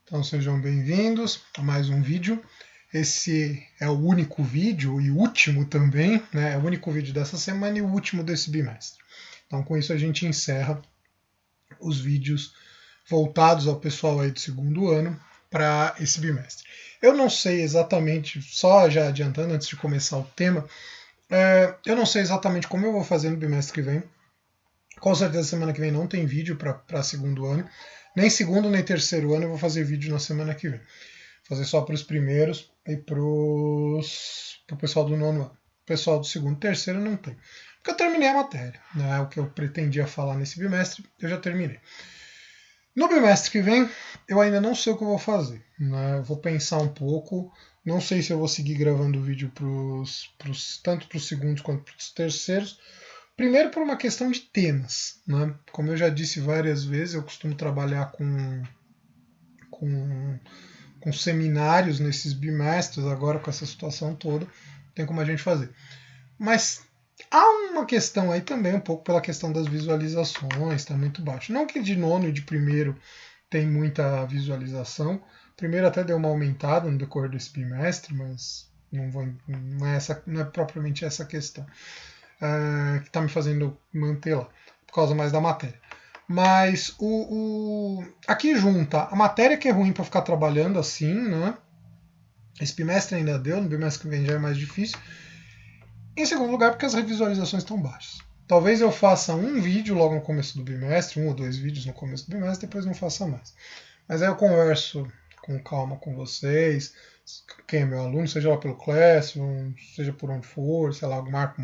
Então sejam bem-vindos a mais um vídeo. Esse é o único vídeo e último também, né? É o único vídeo dessa semana e o último desse bimestre. Então com isso a gente encerra os vídeos voltados ao pessoal aí do segundo ano para esse bimestre. Eu não sei exatamente, só já adiantando antes de começar o tema, eu não sei exatamente como eu vou fazer no bimestre que vem. Com certeza semana que vem não tem vídeo para segundo ano. Nem segundo nem terceiro ano eu vou fazer vídeo na semana que vem. Vou fazer só para os primeiros e para o pessoal do nono ano. O pessoal do segundo e terceiro não tem. Porque eu terminei a matéria. Né? O que eu pretendia falar nesse bimestre, eu já terminei. No bimestre que vem, eu ainda não sei o que eu vou fazer. Né? Eu vou pensar um pouco. Não sei se eu vou seguir gravando vídeo tanto para os segundos quanto para os terceiros. Primeiro por uma questão de temas. Né? Como eu já disse várias vezes, eu costumo trabalhar com seminários nesses bimestres, agora com essa situação toda, tem como a gente fazer. Mas há uma questão aí também, um pouco pela questão das visualizações, está muito baixo. Não que de nono e de primeiro tem muita visualização. Primeiro até deu uma aumentada no decorrer desse bimestre, mas não é propriamente essa questão que está me fazendo manter lá, por causa mais da matéria. Mas aqui junta a matéria que é ruim para ficar trabalhando assim, né? Esse bimestre ainda deu, no bimestre que vem já é mais difícil. Em segundo lugar, porque as revisualizações estão baixas. Talvez eu faça um vídeo logo no começo do bimestre, 1 ou 2 vídeos no começo do bimestre, depois não faça mais. Mas aí eu converso com calma com vocês, quem é meu aluno, seja lá pelo Classroom, seja por onde for, sei lá, marco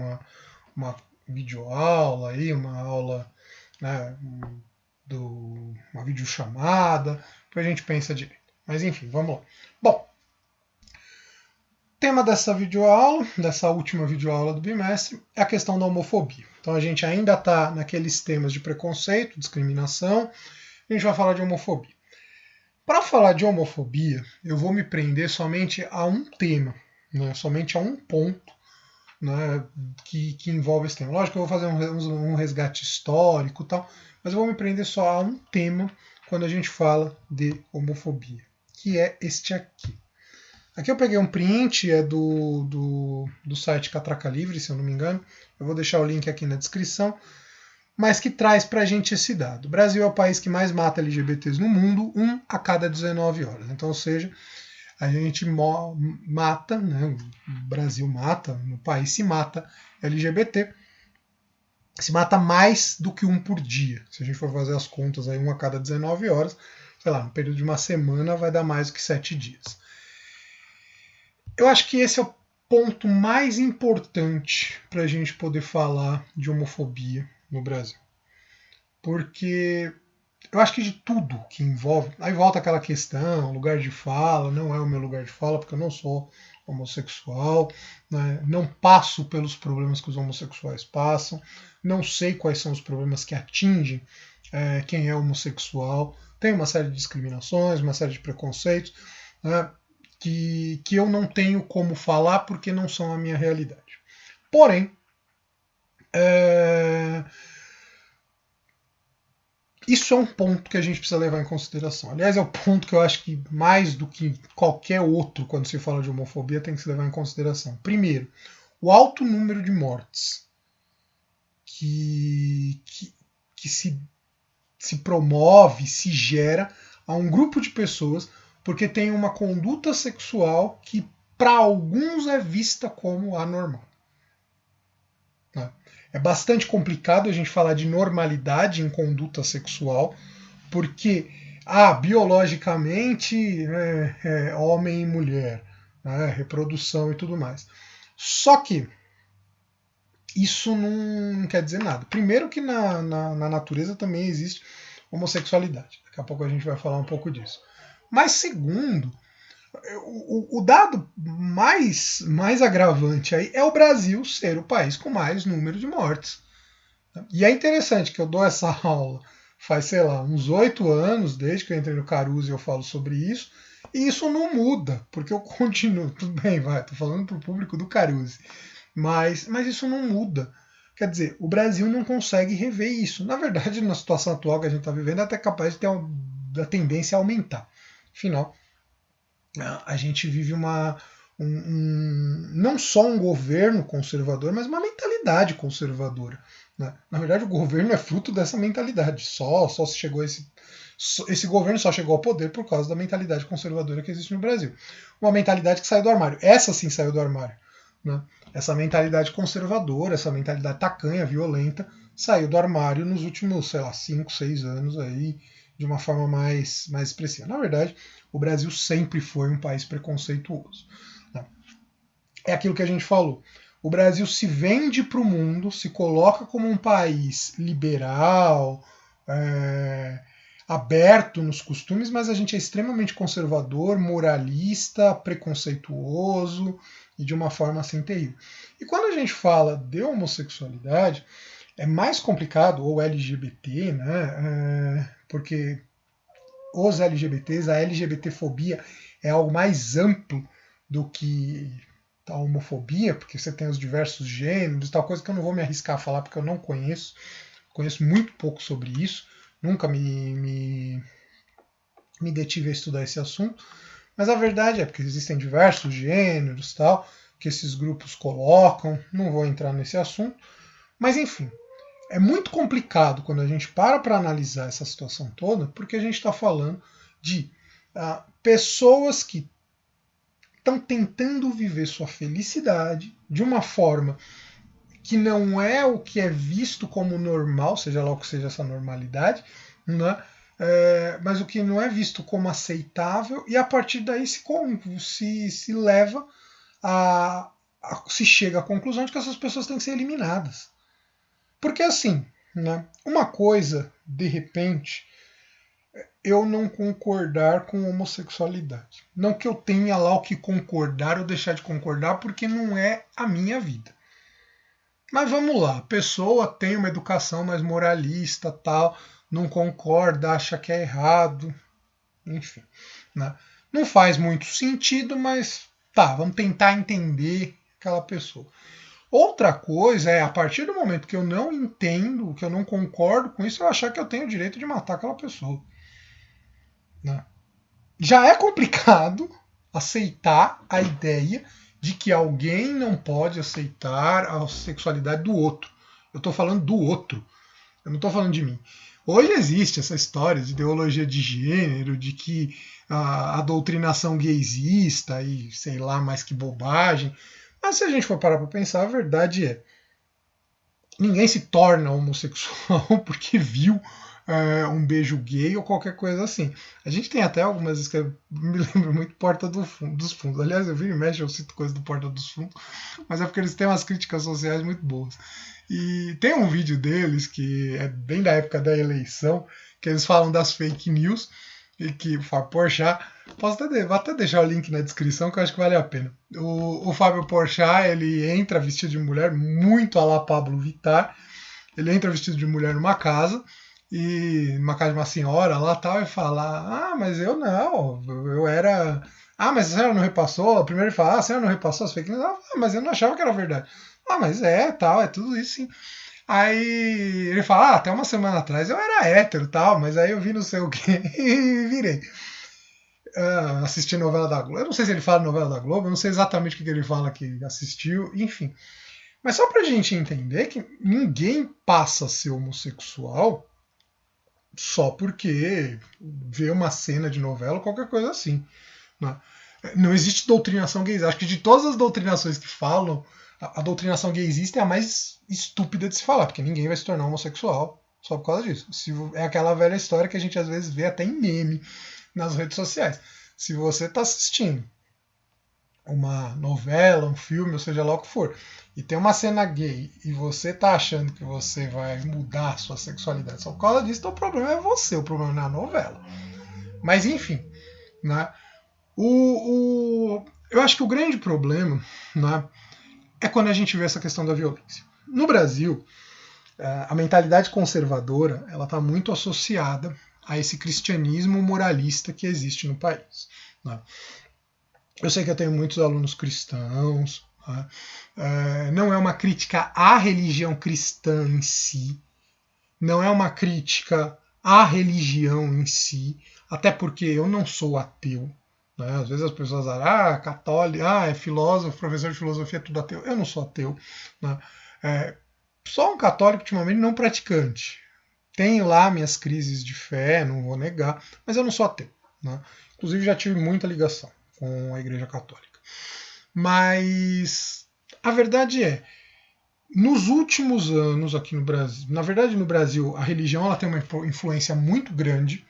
uma videoaula aí, uma aula, né, uma videochamada, depois a gente pensa direito. Mas enfim, vamos lá. Bom, tema dessa videoaula, dessa última videoaula do bimestre, é a questão da homofobia. Então a gente ainda está naqueles temas de preconceito, discriminação, a gente vai falar de homofobia. Para falar de homofobia, eu vou me prender somente a um tema, né, somente a um ponto, né, que envolve esse tema. Lógico que eu vou fazer um resgate histórico e tal, mas eu vou me prender só a um tema quando a gente fala de homofobia, que é este aqui. Aqui eu peguei um print, é do site Catraca Livre, se eu não me engano. Eu vou deixar o link aqui na descrição, mas que traz pra gente esse dado. O Brasil é o país que mais mata LGBTs no mundo, 1 a cada 19 horas. Então, ou seja, a gente mata, né, o Brasil mata, no país se mata LGBT, se mata mais do que um por dia. Se a gente for fazer as contas, aí 1 a cada 19 horas, sei lá, no período de uma semana vai dar mais do que 7 dias. Eu acho que esse é o ponto mais importante para a gente poder falar de homofobia no Brasil. Porque eu acho que de tudo que envolve. Aí volta aquela questão, lugar de fala, não é o meu lugar de fala, porque eu não sou homossexual, né? Não passo pelos problemas que os homossexuais passam, não sei quais são os problemas que atingem quem é homossexual. Tem uma série de discriminações, uma série de preconceitos, né? Que eu não tenho como falar porque não são a minha realidade. Porém, isso é um ponto que a gente precisa levar em consideração. Aliás, é o ponto que eu acho que mais do que qualquer outro, quando se fala de homofobia, tem que se levar em consideração. Primeiro, o alto número de mortes que se promove, se gera a um grupo de pessoas porque tem uma conduta sexual que para alguns é vista como anormal. É bastante complicado a gente falar de normalidade em conduta sexual, porque biologicamente é homem e mulher, né, reprodução e tudo mais. Só que isso não quer dizer nada. Primeiro que na natureza também existe homossexualidade. Daqui a pouco a gente vai falar um pouco disso. Mas segundo, o dado mais agravante aí é o Brasil ser o país com mais número de mortes. E é interessante que eu dou essa aula faz, sei lá, uns 8 anos, desde que eu entrei no Caruso e eu falo sobre isso, e isso não muda, porque eu continuo, tudo bem, tô falando para o público do Caruso, mas isso não muda. Quer dizer, o Brasil não consegue rever isso. Na verdade, na situação atual que a gente está vivendo, é até capaz de ter a tendência a aumentar. Afinal, a gente vive não só um governo conservador, mas uma mentalidade conservadora. Né? Na verdade, o governo é fruto dessa mentalidade. Só se chegou esse governo só chegou ao poder por causa da mentalidade conservadora que existe no Brasil. Uma mentalidade que saiu do armário. Essa sim saiu do armário. Né? Essa mentalidade conservadora, essa mentalidade tacanha, violenta, saiu do armário nos últimos, 5, 6 anos aí, de uma forma mais expressiva. Na verdade, o Brasil sempre foi um país preconceituoso. Né? É aquilo que a gente falou. O Brasil se vende para o mundo, se coloca como um país liberal, aberto nos costumes, mas a gente é extremamente conservador, moralista, preconceituoso e de uma forma assim terrível. E quando a gente fala de homossexualidade, é mais complicado, ou LGBT, né? Porque os LGBTs, a LGBTfobia é algo mais amplo do que a homofobia, porque você tem os diversos gêneros, tal coisa que eu não vou me arriscar a falar porque eu não conheço muito pouco sobre isso, nunca me detive a estudar esse assunto, mas a verdade é porque existem diversos gêneros tal que esses grupos colocam, não vou entrar nesse assunto, mas enfim, é muito complicado quando a gente para analisar essa situação toda, porque a gente está falando de pessoas que estão tentando viver sua felicidade de uma forma que não é o que é visto como normal, seja lá o que seja essa normalidade, né? Mas o que não é visto como aceitável, e a partir daí se leva se chega à conclusão de que essas pessoas têm que ser eliminadas. Porque assim, né, uma coisa, de repente, eu não concordar com homossexualidade. Não que eu tenha lá o que concordar ou deixar de concordar, porque não é a minha vida. Mas vamos lá, a pessoa tem uma educação mais moralista, tal, não concorda, acha que é errado, enfim. Né? Não faz muito sentido, mas tá, vamos tentar entender aquela pessoa. Outra coisa é, a partir do momento que eu não entendo, que eu não concordo com isso, eu achar que eu tenho o direito de matar aquela pessoa. Né? Já é complicado aceitar a ideia de que alguém não pode aceitar a sexualidade do outro. Eu estou falando do outro, eu não estou falando de mim. Hoje existe essa história de ideologia de gênero, de que a doutrinação gaysista e sei lá mais que bobagem. Mas se a gente for parar para pensar, a verdade é ninguém se torna homossexual porque viu um beijo gay ou qualquer coisa assim. A gente tem até algumas que me lembram muito Porta dos Fundos. Aliás, eu viro e mexe, eu cito coisa do Porta dos Fundos, mas é porque eles têm umas críticas sociais muito boas. E tem um vídeo deles que é bem da época da eleição, que eles falam das fake news, e que o Fábio Porchat, vou até deixar o link na descrição que eu acho que vale a pena. O Fábio Porchat, ele entra vestido de mulher, muito à la Pablo Vittar, ele entra vestido de mulher numa casa, e numa casa de uma senhora lá tal, e fala, mas eu não, eu era... mas a senhora não repassou? Primeiro ele fala, a senhora não repassou as fake news? Mas eu não achava que era verdade. Mas tal, é tudo isso sim. Aí ele fala, até uma semana atrás eu era hétero tal, mas aí eu vi não sei o que e virei. Assisti novela da Globo. Eu não sei se ele fala novela da Globo, eu não sei exatamente o que ele fala que assistiu, enfim. Mas só pra gente entender que ninguém passa a ser homossexual só porque vê uma cena de novela ou qualquer coisa assim. Né? Não existe doutrinação gays. Acho que de todas as doutrinações que falam, a doutrinação gaysista é a mais estúpida de se falar, porque ninguém vai se tornar homossexual só por causa disso. É aquela velha história que a gente às vezes vê até em meme nas redes sociais. Se você está assistindo uma novela, um filme, ou seja lá o que for, e tem uma cena gay e você está achando que você vai mudar a sua sexualidade só por causa disso, então o problema é você, o problema não é a novela. Mas enfim, né? Eu acho que o grande problema, né, é quando a gente vê essa questão da violência. No Brasil, a mentalidade conservadora ela está muito associada a esse cristianismo moralista que existe no país. Né? Eu sei que eu tenho muitos alunos cristãos, né? Não é uma crítica à religião cristã em si, não é uma crítica a religião em si, até porque eu não sou ateu. Né? Às vezes as pessoas falam, católico, é filósofo, professor de filosofia, é tudo ateu. Eu não sou ateu. Né? Sou um católico ultimamente não praticante. Tenho lá minhas crises de fé, não vou negar, mas eu não sou ateu. Né? Inclusive já tive muita ligação com a Igreja Católica. Mas a verdade é, nos últimos anos aqui no Brasil, na verdade no Brasil a religião ela tem uma influência muito grande,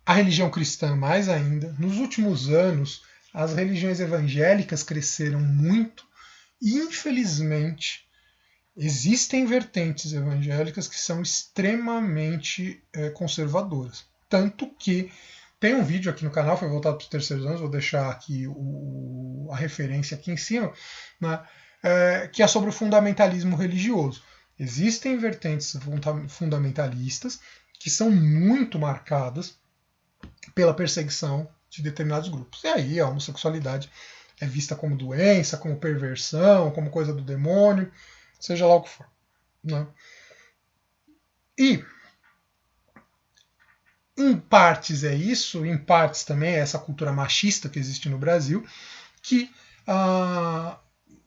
a religião cristã mais ainda. Nos últimos anos as religiões evangélicas cresceram muito e infelizmente existem vertentes evangélicas que são extremamente conservadoras. Tanto que tem um vídeo aqui no canal, foi voltado para os terceiros anos, vou deixar aqui a referência aqui em cima, né, que é sobre o fundamentalismo religioso. Existem vertentes fundamentalistas que são muito marcadas pela perseguição de determinados grupos. E aí a homossexualidade é vista como doença, como perversão, como coisa do demônio, seja lá o que for. Né? E em partes é isso, em partes também é essa cultura machista que existe no Brasil, que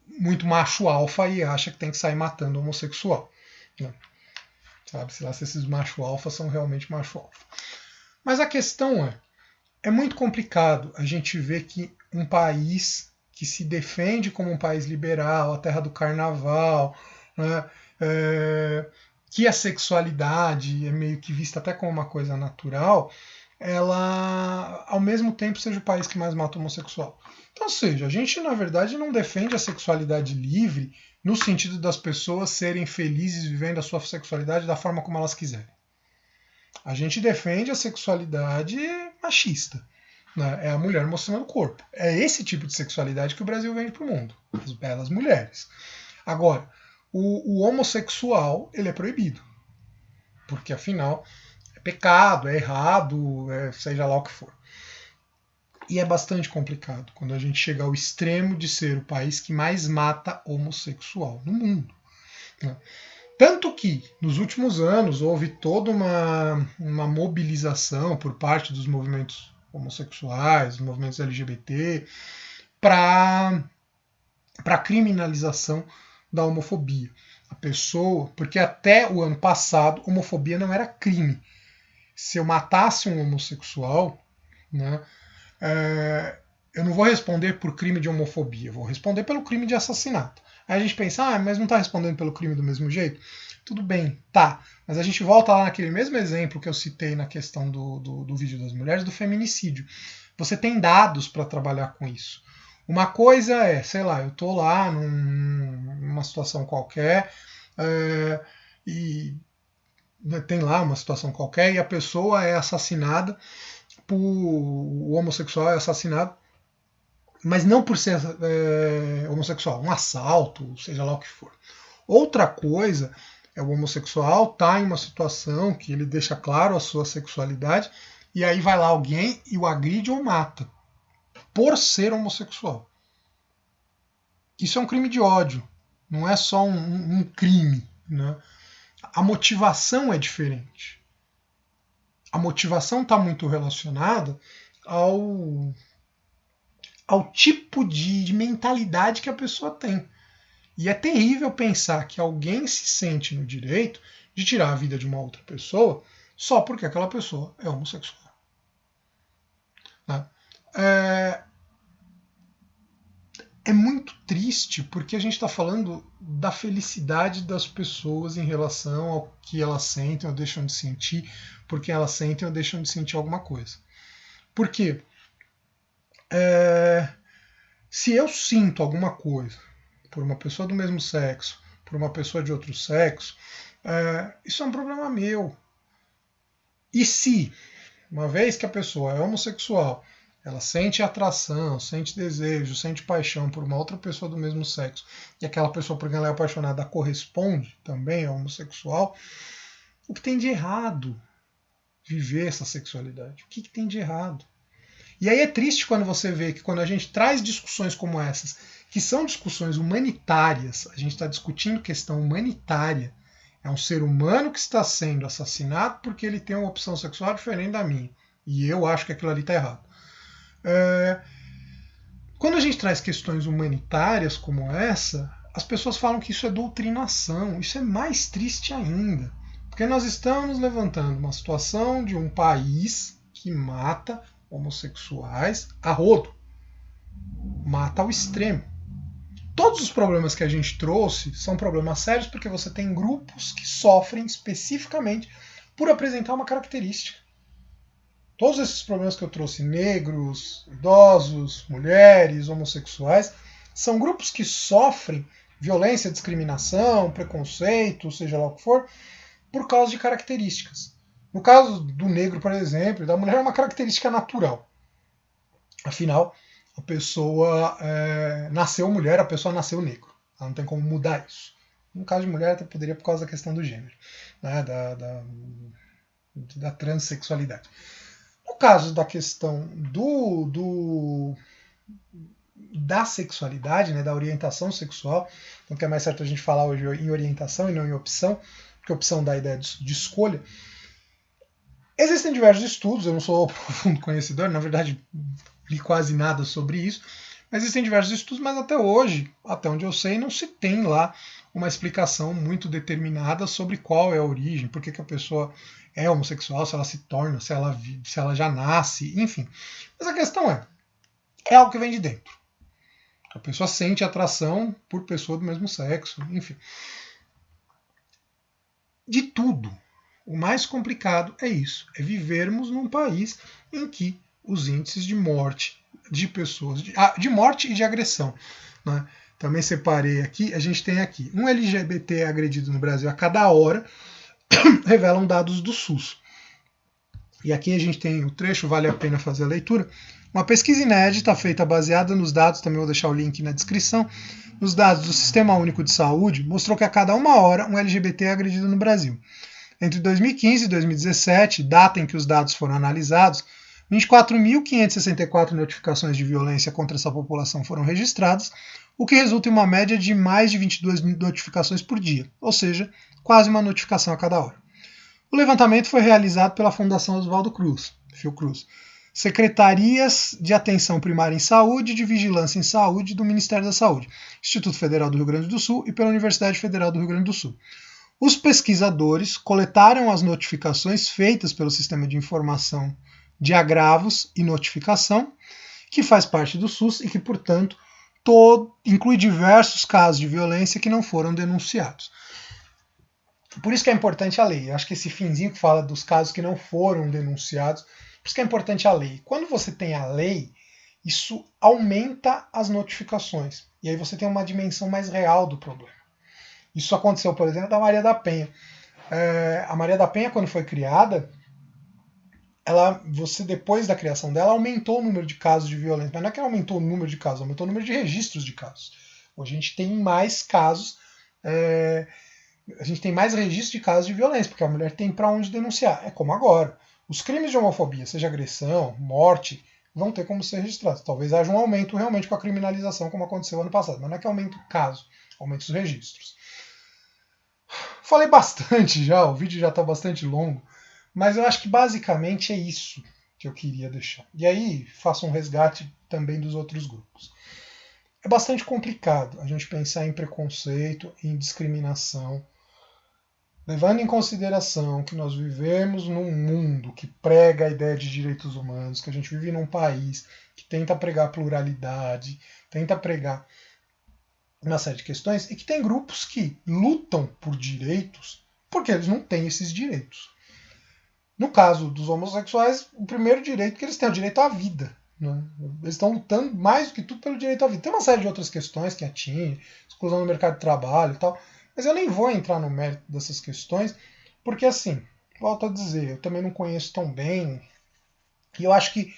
muito macho alfa e acha que tem que sair matando homossexual. Né? Sabe, sei lá se esses macho alfa são realmente macho alfa. Mas a questão é muito complicado a gente ver que um país que se defende como um país liberal, a terra do carnaval, né, que a sexualidade é meio que vista até como uma coisa natural, ela, ao mesmo tempo, seja o país que mais mata homossexual. Então, ou seja, a gente, na verdade, não defende a sexualidade livre no sentido das pessoas serem felizes vivendo a sua sexualidade da forma como elas quiserem. A gente defende a sexualidade machista. Né? É a mulher mostrando o corpo. É esse tipo de sexualidade que o Brasil vende para o mundo. As belas mulheres. Agora, o homossexual ele é proibido. Porque, afinal, é pecado, é errado, seja lá o que for. E é bastante complicado quando a gente chega ao extremo de ser o país que mais mata homossexual no mundo. Né? Tanto que, nos últimos anos, houve toda uma mobilização por parte dos movimentos homossexuais, dos movimentos LGBT, para a criminalização da homofobia. A pessoa, porque até o ano passado, homofobia não era crime. Se eu matasse um homossexual, né, eu não vou responder por crime de homofobia, vou responder pelo crime de assassinato. Aí a gente pensa, mas não está respondendo pelo crime do mesmo jeito? Tudo bem, tá. Mas a gente volta lá naquele mesmo exemplo que eu citei na questão do vídeo das mulheres, do feminicídio. Você tem dados para trabalhar com isso. Uma coisa é, sei lá, eu estou lá numa situação qualquer e tem lá uma situação qualquer e a pessoa é assassinada, o homossexual é assassinado, mas não por ser homossexual, um assalto, seja lá o que for. Outra coisa é o homossexual estar em uma situação que ele deixa claro a sua sexualidade e aí vai lá alguém e o agride ou mata por ser homossexual. Isso é um crime de ódio, não é só um crime. Né? A motivação é diferente. A motivação está muito relacionada ao tipo de mentalidade que a pessoa tem. E é terrível pensar que alguém se sente no direito de tirar a vida de uma outra pessoa só porque aquela pessoa é homossexual. Né? É muito triste porque a gente está falando da felicidade das pessoas em relação ao que elas sentem ou deixam de sentir, porque elas sentem ou deixam de sentir alguma coisa. Por quê? Se eu sinto alguma coisa por uma pessoa do mesmo sexo, por uma pessoa de outro sexo, isso é um problema meu. E se, uma vez que a pessoa é homossexual, ela sente atração, sente desejo, sente paixão por uma outra pessoa do mesmo sexo, e aquela pessoa por quem ela é apaixonada corresponde também ao homossexual, o que tem de errado viver essa sexualidade? O que tem de errado? E aí é triste quando você vê que quando a gente traz discussões como essas, que são discussões humanitárias, a gente está discutindo questão humanitária, É um ser humano que está sendo assassinado porque ele tem uma opção sexual diferente da minha. E eu acho que aquilo ali está errado. Quando a gente traz questões humanitárias como essa, as pessoas falam que isso é doutrinação. Isso é mais triste ainda. Porque nós estamos levantando uma situação de um país que mata homossexuais a rodo. Mata ao extremo. Todos os problemas que a gente trouxe são problemas sérios porque você tem grupos que sofrem especificamente por apresentar uma característica. Todos esses problemas que eu trouxe, negros, idosos, mulheres, homossexuais, são grupos que sofrem violência, discriminação, preconceito, seja lá o que for, por causa de características. No caso do negro, por exemplo, da mulher é uma característica natural. Afinal, a pessoa nasceu mulher, a pessoa nasceu negro. Ela não tem como mudar isso. No caso de mulher, até poderia por causa da questão do gênero, né, da transexualidade. No caso da questão da sexualidade, né, da orientação sexual, então que é mais certo a gente falar hoje em orientação e não em opção, porque opção dá a ideia de escolha. Existem diversos estudos, eu não sou profundo conhecedor, na verdade li quase nada sobre isso, mas existem diversos estudos, mas até hoje, até onde eu sei, não se tem lá uma explicação muito determinada sobre qual é a origem, por que a pessoa é homossexual, se ela se torna, se ela já nasce, enfim. Mas a questão é algo que vem de dentro. A pessoa sente atração por pessoa do mesmo sexo, enfim. De tudo, o mais complicado é isso, é vivermos num país em que os índices de morte de pessoas, de morte e de agressão, né? Também separei aqui, a gente tem aqui um LGBT agredido no Brasil a cada hora, revelam dados do SUS. E aqui a gente tem o trecho, vale a pena fazer a leitura. Uma pesquisa inédita feita baseada nos dados, também vou deixar o link na descrição, nos dados do Sistema Único de Saúde, mostrou que a cada uma hora um LGBT é agredido no Brasil. Entre 2015 e 2017, data em que os dados foram analisados, 24.564 notificações de violência contra essa população foram registradas, o que resulta em uma média de mais de 22 notificações por dia, ou seja, quase uma notificação a cada hora. O levantamento foi realizado pela Fundação Oswaldo Cruz, Fiocruz, Secretarias de Atenção Primária em Saúde e de Vigilância em Saúde do Ministério da Saúde, Instituto Federal do Rio Grande do Sul e pela Universidade Federal do Rio Grande do Sul. Os pesquisadores coletaram as notificações feitas pelo Sistema de Informação de Agravos e Notificação, que faz parte do SUS e que, portanto, inclui diversos casos de violência que não foram denunciados. Por isso que é importante a lei. Eu acho que esse finzinho que fala dos casos que não foram denunciados, por isso que é importante a lei. Quando você tem a lei, isso aumenta as notificações. E aí você tem uma dimensão mais real do problema. Isso aconteceu, por exemplo, da Maria da Penha. A Maria da Penha, quando foi criada, você depois da criação dela aumentou o número de casos de violência. Mas não é que aumentou o número de casos, aumentou o número de registros de casos. Hoje a gente tem mais casos, a gente tem mais registros de casos de violência, porque a mulher tem para onde denunciar. É como agora. Os crimes de homofobia, seja agressão, morte, vão ter como ser registrados. Talvez haja um aumento realmente com a criminalização, como aconteceu ano passado. Mas não é que aumenta o caso, aumenta os registros. Falei bastante já, o vídeo já está bastante longo, mas eu acho que basicamente é isso que eu queria deixar. E aí faço um resgate também dos outros grupos. É bastante complicado a gente pensar em preconceito, em discriminação, levando em consideração que nós vivemos num mundo que prega a ideia de direitos humanos, que a gente vive num país que tenta pregar pluralidade, tenta pregar uma série de questões, e que tem grupos que lutam por direitos porque eles não têm esses direitos. No caso dos homossexuais, o primeiro direito que eles têm é o direito à vida. Né? Eles estão lutando mais do que tudo pelo direito à vida. Tem uma série de outras questões que atingem, exclusão do mercado de trabalho e tal, mas eu nem vou entrar no mérito dessas questões, porque assim, volto a dizer, eu também não conheço tão bem, e eu acho que,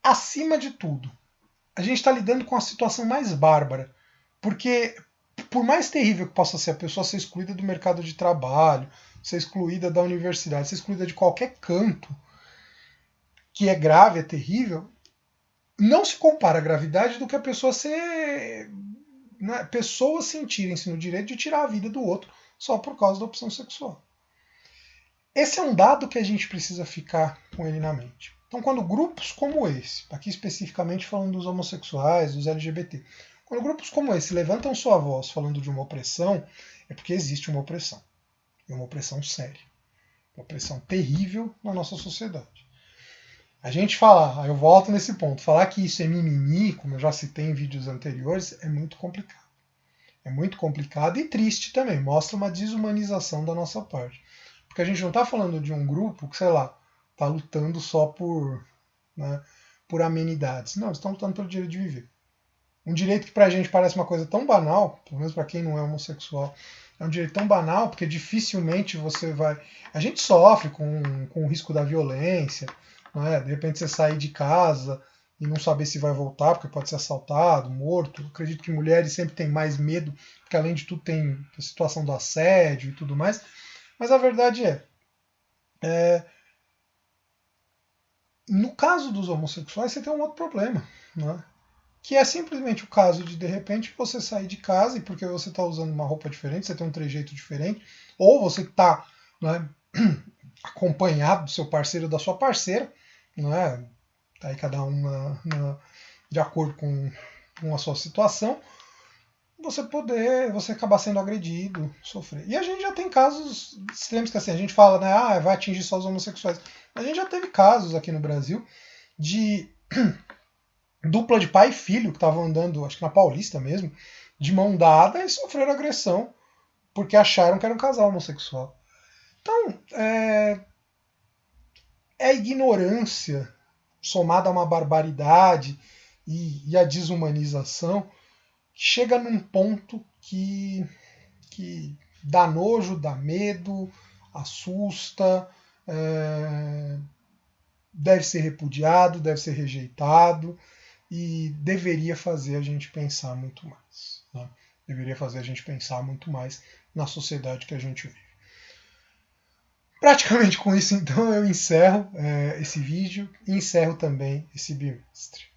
acima de tudo, a gente está lidando com a situação mais bárbara, porque por mais terrível que possa ser a pessoa ser excluída do mercado de trabalho, ser excluída da universidade, ser excluída de qualquer canto, que é grave, é terrível, não se compara a gravidade do que a pessoa ser... Né, pessoas sentirem-se no direito de tirar a vida do outro só por causa da opção sexual. Esse é um dado que a gente precisa ficar com ele na mente. Então, quando grupos como esse, aqui especificamente falando dos homossexuais, dos LGBT, quando grupos como esse levantam sua voz falando de uma opressão, é porque existe uma opressão. E uma opressão séria. Uma opressão terrível na nossa sociedade. A gente falar, eu volto nesse ponto, falar que isso é mimimi, como eu já citei em vídeos anteriores, é muito complicado. É muito complicado e triste também, mostra uma desumanização da nossa parte. Porque a gente não está falando de um grupo que, sei lá, está lutando só por, né, por amenidades. Não, eles estão lutando pelo direito de viver. Um direito que pra gente parece uma coisa tão banal, pelo menos para quem não é homossexual, é um direito tão banal porque dificilmente você vai... A gente sofre com o risco da violência, né? De repente você sair de casa e não saber se vai voltar, porque pode ser assaltado, morto. Eu acredito que mulheres sempre têm mais medo, porque além de tudo tem a situação do assédio e tudo mais. Mas a verdade no caso dos homossexuais, você tem um outro problema, né? Que é simplesmente o caso de repente, você sair de casa e porque você está usando uma roupa diferente, você tem um trejeito diferente, ou você está, né, acompanhado do seu parceiro ou da sua parceira, né? Tá aí cada um de acordo com a sua situação, você acabar sendo agredido, sofrer. E a gente já tem casos extremos que assim, a gente fala, né, vai atingir só os homossexuais. A gente já teve casos aqui no Brasil de dupla de pai e filho que estavam andando, acho que na Paulista mesmo, de mão dada e sofreram agressão porque acharam que era um casal homossexual. Então, é a ignorância somada a uma barbaridade e a desumanização que chega num ponto que dá nojo, dá medo, assusta, deve ser repudiado, deve ser rejeitado e deveria fazer a gente pensar muito mais. Né? Deveria fazer a gente pensar muito mais na sociedade que a gente vive. Praticamente com isso, então, eu encerro esse vídeo e encerro também esse bimestre.